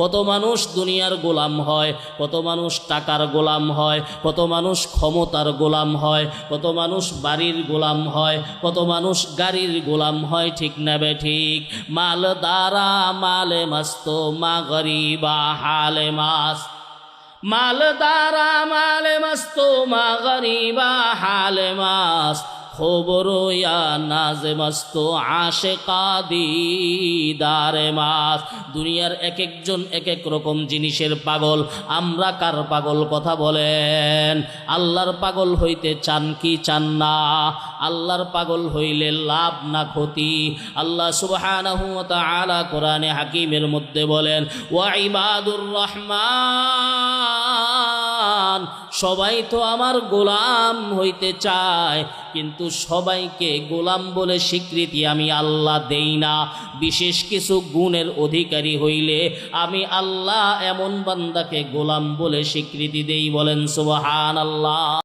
কত মানুষ দুনিয়ার গোলাম হয়, কত মানুষ টাকার গোলাম হয়, কত মানুষ ক্ষমতার গোলাম হয়, কত মানুষ বাড়ির গোলাম হয়, কত মানুষ গাড়ির গোলাম হয়, ঠিক না বে ঠিক? মাল দারা মালে মস্ত মা গরিবা হালে মাস, মাল দারা মালে মস্ত মা গরিবা হালে মাস, খবর নাজে মস্ত আশেকা দিদারে মাস। দুনিয়ার এক একজন এক এক রকম জিনিসের পাগল। আমরা কার পাগল কথা বলেন? আল্লাহর পাগল হইতে চান কি চান না? আল্লাহর পাগল হইলে লাভ না ক্ষতি? আল্লাহ সুবহানাহু ওয়া তাআলা কোরআনে হাকিমের মধ্যে বলেন, ওয়া ইবাদুর রহমান, সবাই তো আমার গোলাম হইতে চায়, কিন্তু সবাইকে গোলাম বলে স্বীকৃতি আমি আল্লাহ দেই না। বিশেষ কিছু গুণের অধিকারী হইলে আমি আল্লাহ এমন বান্দাকে গোলাম বলে স্বীকৃতি দেই। বলেন সুবহানাল্লাহ।